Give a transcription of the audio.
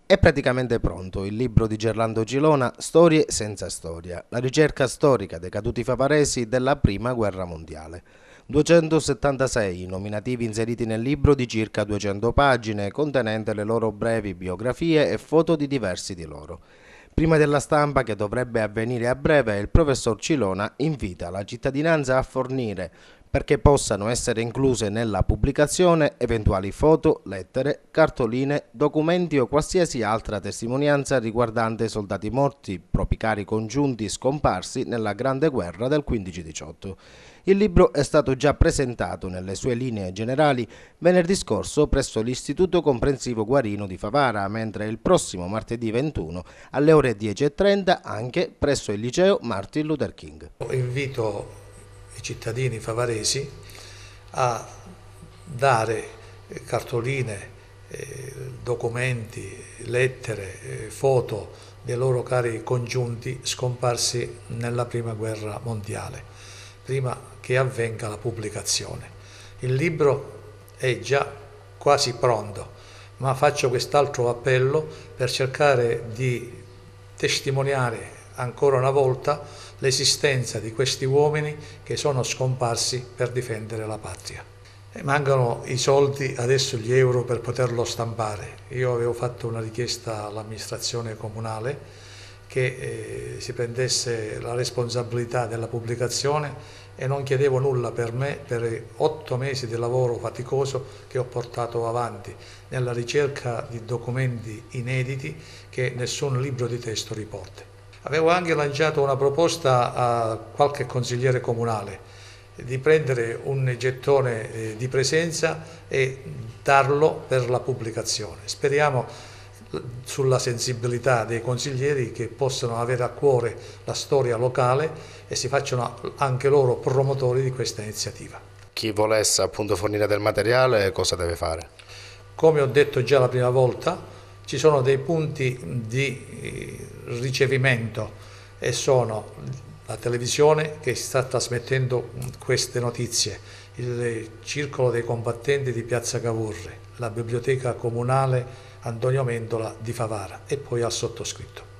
È praticamente pronto il libro di Gerlando Gilona, Storie senza storia, la ricerca storica dei caduti favaresi della Prima Guerra Mondiale. 276 nominativi inseriti nel libro di circa 200 pagine, contenente le loro brevi biografie e foto di diversi di loro. Prima della stampa, che dovrebbe avvenire a breve, il professor Cilona invita la cittadinanza a fornire, perché possano essere incluse nella pubblicazione, eventuali foto, lettere, cartoline, documenti o qualsiasi altra testimonianza riguardante i soldati morti, propri cari congiunti scomparsi nella Grande Guerra del 15-18. Il libro è stato già presentato nelle sue linee generali venerdì scorso presso l'Istituto Comprensivo Guarino di Favara, mentre il prossimo martedì 21 alle ore 10:30 anche presso il liceo Martin Luther King. Invito i cittadini favaresi a dare cartoline, documenti, lettere, foto dei loro cari congiunti scomparsi nella Prima Guerra Mondiale, prima che avvenga la pubblicazione. Il libro è già quasi pronto, ma faccio quest'altro appello per cercare di testimoniare ancora una volta l'esistenza di questi uomini che sono scomparsi per difendere la patria. E mancano i soldi, adesso gli euro per poterlo stampare. Io avevo fatto una richiesta all'amministrazione comunale che si prendesse la responsabilità della pubblicazione e non chiedevo nulla per me, per 8 mesi di lavoro faticoso che ho portato avanti nella ricerca di documenti inediti che nessun libro di testo riporta. Avevo anche lanciato una proposta a qualche consigliere comunale di prendere un gettone di presenza e darlo per la pubblicazione. Speriamo sulla sensibilità dei consiglieri che possano avere a cuore la storia locale e si facciano anche loro promotori di questa iniziativa. Chi volesse appunto fornire del materiale cosa deve fare? Come ho detto già la prima volta, ci sono dei punti di ricevimento e sono la televisione che sta trasmettendo queste notizie, il Circolo dei Combattenti di Piazza Cavourre, la Biblioteca Comunale Antonio Mendola di Favara e poi al sottoscritto.